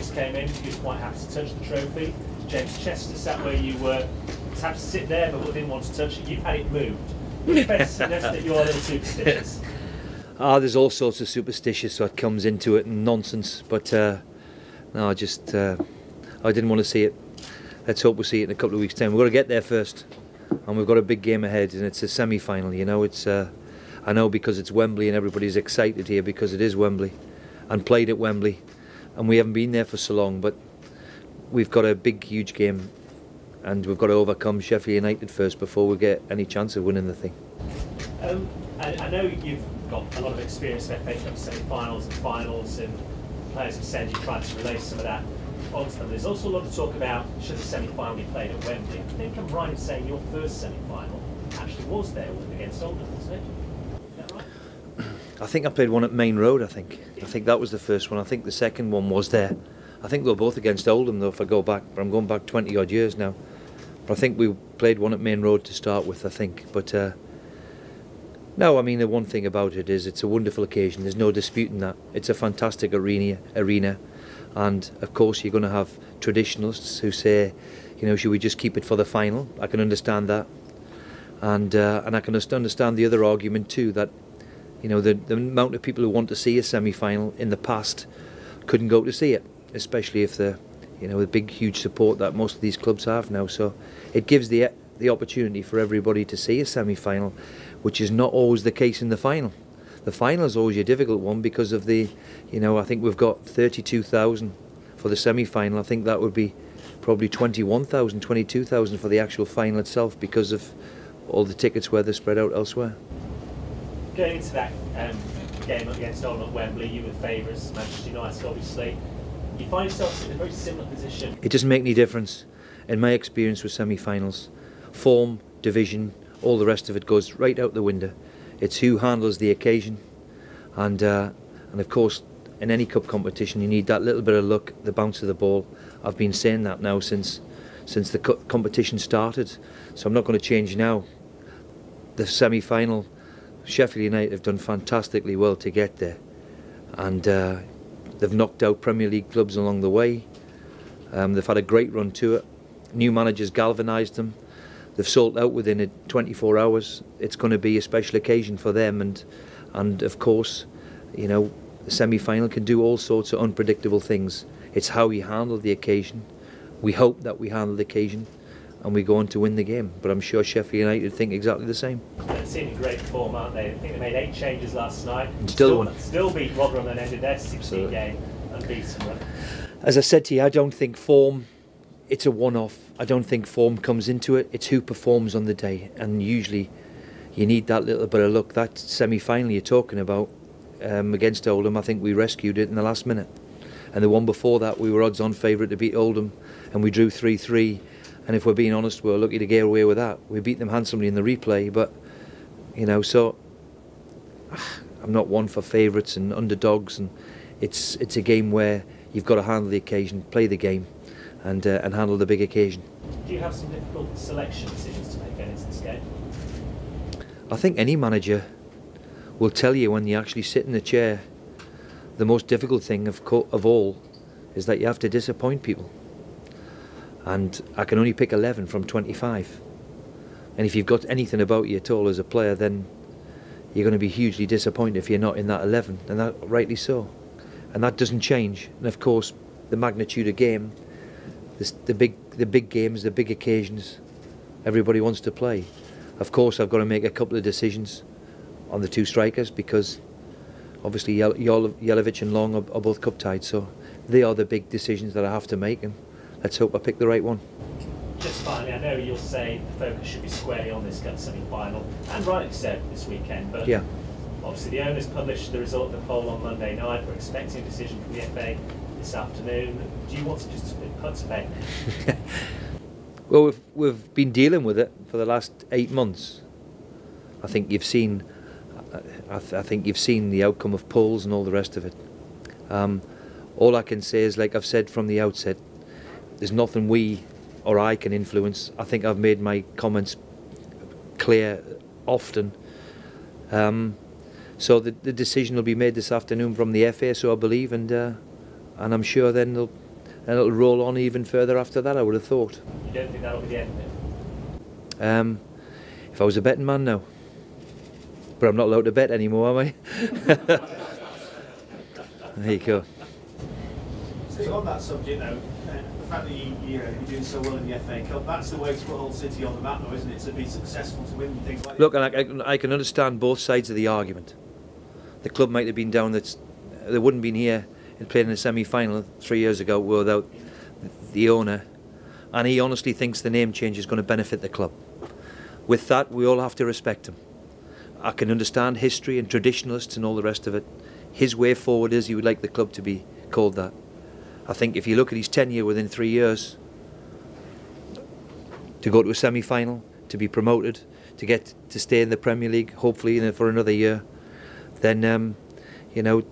trophies came in, you were quite happy to touch the trophy. James Chester sat where you were, was happy to sit there but didn't want to touch it. You've had it moved. It's fair to suggest that you're a little superstitious. There's all sorts of superstitious that comes into it and nonsense, but no, I didn't want to see it. Let's hope we'll see it in a couple of weeks' time. We've got to get there first, and we've got a big game ahead, and it's a semi-final. You know, it's I know because it's Wembley and everybody's excited here because it is Wembley, and played at Wembley, and we haven't been there for so long. But we've got a big, huge game, and we've got to overcome Sheffield United first before we get any chance of winning the thing. I know you've got a lot of experience in FA Cup semi-finals and finals, and players have said you're trying to relay some of that onto them. There's also a lot of talk about should the semi-final be played at Wembley. I think I'm right in saying your first semi-final actually was there against Oldham, wasn't it? Is that right? I think I played one at Main Road, I think that was the first one. I think the second one was there. I think they were both against Oldham though, if I go back, but I'm going back 20 odd years now. But I think we played one at Main Road to start with, I think. But no, I mean, the one thing about it is it's a wonderful occasion. There's no disputing that. It's a fantastic arena, and of course you're going to have traditionalists who say, you know, should we just keep it for the final? I can understand that, and I can understand the other argument too, that, you know, the amount of people who want to see a semi-final in the past couldn't go to see it, especially if the, you know, the big huge support that most of these clubs have now. So it gives the opportunity for everybody to see a semi-final, which is not always the case in the final. The final is always a difficult one because of the, you know, I think we've got 32,000 for the semi-final. I think that would be probably 21,000, 22,000 for the actual final itself because of all the tickets where they're spread out elsewhere. Going into that game against Oldham at Wembley, you were favourites, Manchester United obviously. You find yourself in a very similar position. It doesn't make any difference. In my experience with semi-finals, form, division, all the rest of it goes right out the window. It's who handles the occasion, and of course in any cup competition you need that little bit of luck, the bounce of the ball. I've been saying that now since the competition started, so I'm not going to change now. The semi-final, Sheffield United have done fantastically well to get there, and they've knocked out Premier League clubs along the way. They've had a great run to it. New managers galvanised them. They've sold out within 24 hours. It's going to be a special occasion for them, and of course, you know, the semi-final can do all sorts of unpredictable things. It's how you handle the occasion. We hope that we handle the occasion and we go on to win the game, but I'm sure Sheffield United think exactly the same. They're seen in great form, aren't they? I think they made 8 changes last night. And still beat Rotherham and ended their 16 game unbeaten run. As I said to you, I don't think form, it's a one-off. I don't think form comes into it. It's who performs on the day, and usually you need that little bit of luck. That semi-final you're talking about against Oldham, I think we rescued it in the last minute, and the one before that we were odds-on favourite to beat Oldham, and we drew 3-3, and if we're being honest, we're lucky to get away with that. We beat them handsomely in the replay, but you know, so I'm not one for favourites and underdogs, and it's a game where you've got to handle the occasion, play the game, and handle the big occasion. Do you have some difficult selection decisions to make going into this game? I think any manager will tell you when you actually sit in the chair, the most difficult thing of all is that you have to disappoint people. And I can only pick 11 from 25. And if you've got anything about you at all as a player, then you're going to be hugely disappointed if you're not in that 11, and that rightly so. And that doesn't change. And of course, the magnitude of game, the big games, the big occasions, everybody wants to play. Of course, I've got to make a couple of decisions on the 2 strikers because obviously Jelavic and Long are both cup tied, so they are the big decisions that I have to make, and let's hope I pick the right one. Just finally, I know you'll say the focus should be squarely on this cup semi-final, and rightly so this weekend, but yeah, obviously the owners published the result of the poll on Monday night. We're expecting a decision from the FA this afternoon. Do you want to just put to bed? Well, we've been dealing with it for the last 8 months. I think you've seen the outcome of polls and all the rest of it. All I can say is, like I've said from the outset, there's nothing we or I can influence. I think I've made my comments clear often. So the decision will be made this afternoon from the FA, so I believe, and I'm sure then and it'll roll on even further after that, I would have thought. You don't think that'll be the end of it? If I was a betting man, no. But I'm not allowed to bet anymore, am I? There you go. Steve, on that subject though, the fact that you're doing so well in the FA Cup, that's the way to put Hull City on the map though, isn't it? To be successful, to win things like Look, and I can understand both sides of the argument. The club might have been down, they wouldn't have been here and played in a semi-final 3 years ago without the owner, and he honestly thinks the name change is going to benefit the club. With that, we all have to respect him. I can understand history and traditionalists and all the rest of it. His way forward is he would like the club to be called that. I think if you look at his tenure within 3 years, to go to a semi-final, to be promoted, to get to stay in the Premier League, hopefully for another year, then you know,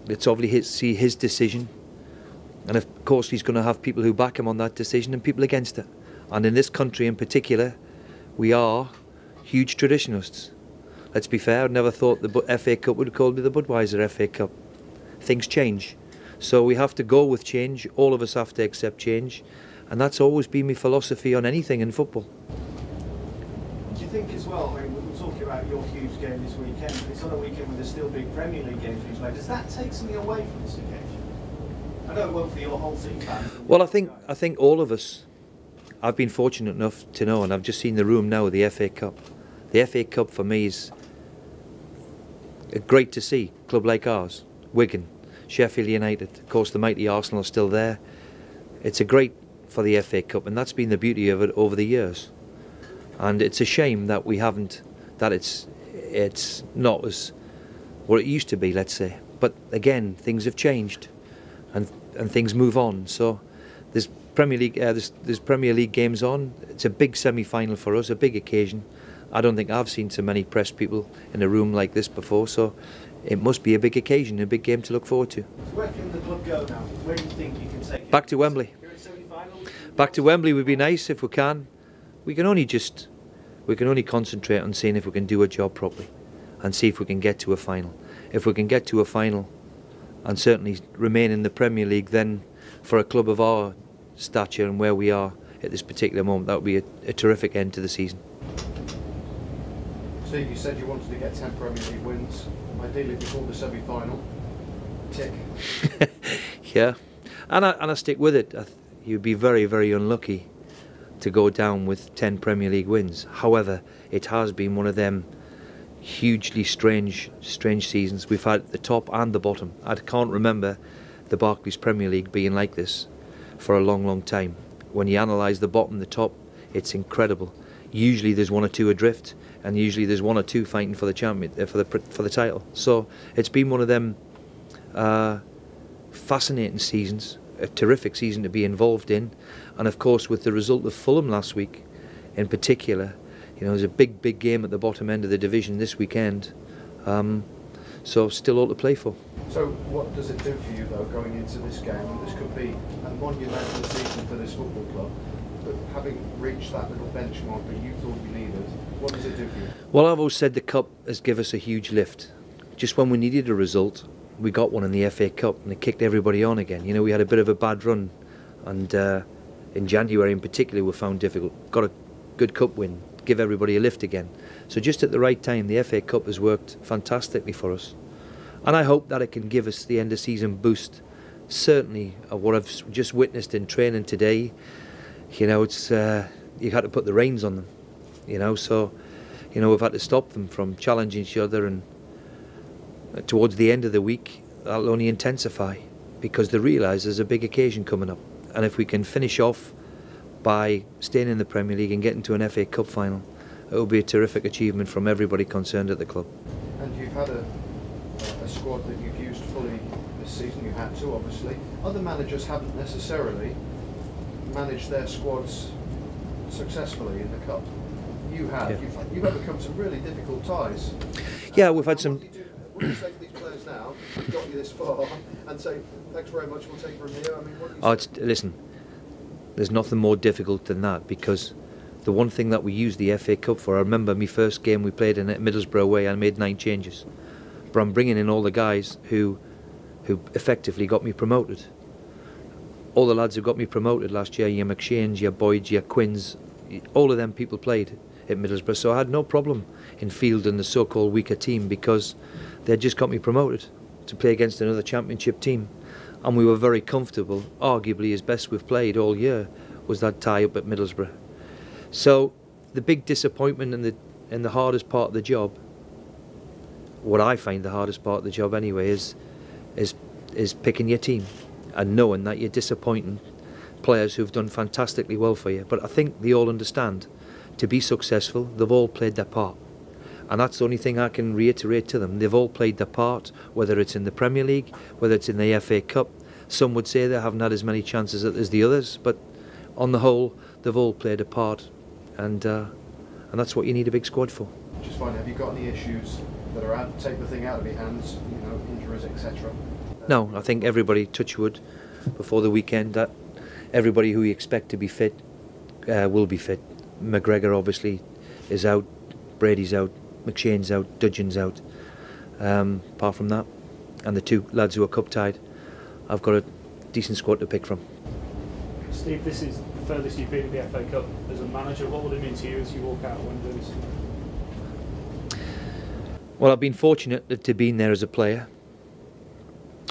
it's obviously his decision, and of course he's going to have people who back him on that decision and people against it. And in this country in particular, we are huge traditionalists. Let's be fair, I'd never thought the FA Cup would call me the Budweiser FA Cup. Things change, so we have to go with change. All of us have to accept change, and that's always been my philosophy on anything in football. Do you think as well, I mean, we were talking about your huge game this weekend, but it's on a weekend with there's still big Premier League games being played. Does that take something away from this occasion? I know it won't for your whole team fans. Well, I think all of us, I've been fortunate enough to know, and I've just seen the room now with the FA Cup. The FA Cup for me is great to see. A club like ours, Wigan, Sheffield United, of course the mighty Arsenal are still there. It's a great for the FA Cup, and that's been the beauty of it over the years. And it's a shame that we haven't, that it's not as what it used to be, let's say. But again, things have changed, and things move on. So there's Premier League, there's Premier League games on. It's a big semi-final for us, a big occasion. I don't think I've seen so many press people in a room like this before, so it must be a big occasion, a big game to look forward to. So where can the club go now? Where do you think you can take it? Back to Wembley. You're in semi-finals? Back to Wembley would be nice if we can. We can only concentrate on seeing if we can do a job properly and see if we can get to a final. If we can get to a final and certainly remain in the Premier League, then for a club of our stature and where we are at this particular moment, that would be a terrific end to the season. Steve, you said you wanted to get 10 Premier League wins, ideally before the semi-final. Tick. Yeah, and I stick with it. You'd be very, very unlucky to go down with 10 Premier League wins. However, it has been one of them hugely strange seasons. We've had the top and the bottom. I can't remember the Barclays Premier League being like this for a long, long time. When you analyse the bottom, the top, it's incredible. Usually there's one or two adrift, and usually there's one or two fighting for the champion, for the title. So it's been one of them fascinating seasons, a terrific season to be involved in, and of course with the result of Fulham last week, in particular, you know, there's a big game at the bottom end of the division this weekend. So still all to play for. So what does it do for you though going into this game? This could be a monumental season for this football club. But having reached that little benchmark that you thought you needed, what does it do for you? Well, I've always said the Cup has given us a huge lift. Just when we needed a result, we got one in the FA Cup, and it kicked everybody on again. You know, we had a bit of a bad run, and in January in particular we found difficult. Got a good Cup win, give everybody a lift again. So just at the right time, the FA Cup has worked fantastically for us. And I hope that it can give us the end of season boost. Certainly, what I've just witnessed in training today, you know, it's you had to put the reins on them, you know, so, you know, we've had to stop them from challenging each other, and towards the end of the week that'll only intensify because they realise there's a big occasion coming up, and if we can finish off by staying in the Premier League and getting to an FA Cup final, it will be a terrific achievement from everybody concerned at the club. And you've had a squad that you've used fully this season. You had to, obviously. Other managers haven't necessarily managed their squads successfully in the Cup. You have. Yeah. You've overcome some really difficult ties. Yeah, we've had some. What do you say to these players now? We've got you this far, and say thanks very much. We'll take it from here. I mean, what do you say? Listen, there's nothing more difficult than that, because the one thing that we used the FA Cup for, I remember my first game we played in at Middlesbrough away, I made 9 changes. But I'm bringing in all the guys who effectively got me promoted. all the lads who got me promoted last year, your McShanes, your Boyds, your Quinns, all of them people played at Middlesbrough, so I had no problem in fielding the so-called weaker team because they had just got me promoted to play against another championship team, and we were very comfortable. Arguably as best we've played all year was that tie up at Middlesbrough. So the big disappointment and the hardest part of the job, what I find the hardest part of the job anyway, is picking your team and knowing that you're disappointing players who've done fantastically well for you. But I think they all understand, to be successful, they've all played their part. And that's the only thing I can reiterate to them. They've all played their part, whether it's in the Premier League, whether it's in the FA Cup. Some would say they haven't had as many chances as the others, but on the whole, they've all played a part, and that's what you need a big squad for. Just finally, have you got any issues that are out, take the thing out of your hands, you know, injuries, etc.? No, I think everybody, touch wood, before the weekend, that everybody who you expect to be fit will be fit. McGregor obviously is out, Brady's out, McShane's out, Dudgeon's out. Apart from that, and the two lads who are cup tied, I've got a decent squad to pick from. Steve, this is the furthest you've been in the FA Cup as a manager. What will it mean to you as you walk out of Wembley this season? Well, I've been fortunate to have been there as a player.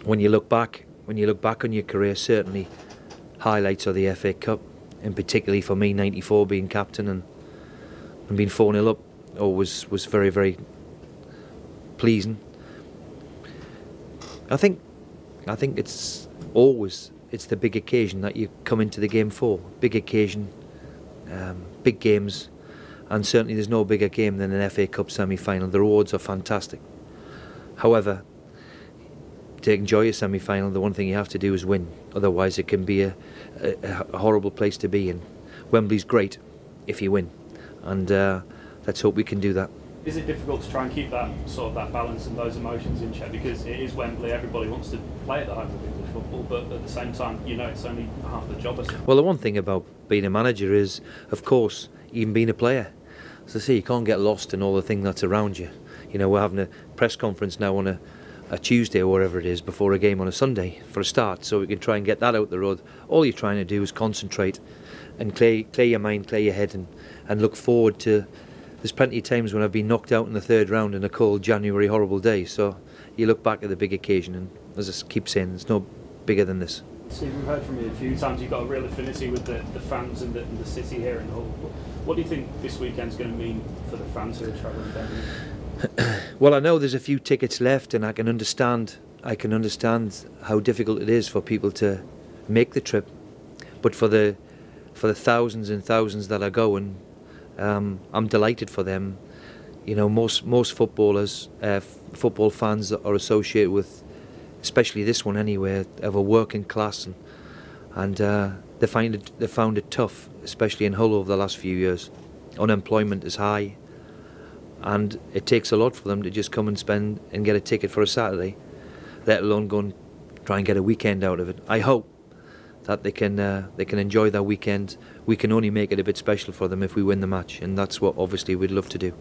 When you look back on your career, certainly highlights of the FA Cup, and particularly for me, '94 being captain and being 4-0 up, was very, very pleasing. I think it's the big occasion that you come into the game for. Big occasion, big games, and certainly there's no bigger game than an FA Cup semi-final. The rewards are fantastic. However, to enjoy a semi-final, the one thing you have to do is win. Otherwise it can be a horrible place to be in. Wembley's great if you win, and let's hope we can do that. Is it difficult to try and keep that that balance and those emotions in check? Because it is Wembley, everybody wants to play at the home of English football, but at the same time, you know, it's only half the job. Well, the one thing about being a manager is, of course, even being a player. As I say, you can't get lost in all the thing that's around you. You know, we're having a press conference now on a Tuesday or whatever it is before a game on a Sunday for a start, so we can try and get that out the road. All you're trying to do is concentrate and clear your mind, clear your head, and look forward to. There's plenty of times when I've been knocked out in the third round in a cold January horrible day, so you look back at the big occasion, and as I keep saying, there's no bigger than this. Steve, we've heard from you a few times, you've got a real affinity with the fans and the city here in Hull. What do you think this weekend's going to mean for the fans who are travelling down? Well, I know there's a few tickets left, and I can understand how difficult it is for people to make the trip, but for the thousands and thousands that are going, I'm delighted for them. You know, most footballers, football fans that are associated with, especially this one anyway, of a working class, and they found it tough, especially in Hull over the last few years. Unemployment is high, and it takes a lot for them to just come and spend and get a ticket for a Saturday, let alone go and try and get a weekend out of it. I hope that they can enjoy their weekend. We can only make it a bit special for them if we win the match, and that's what obviously we'd love to do.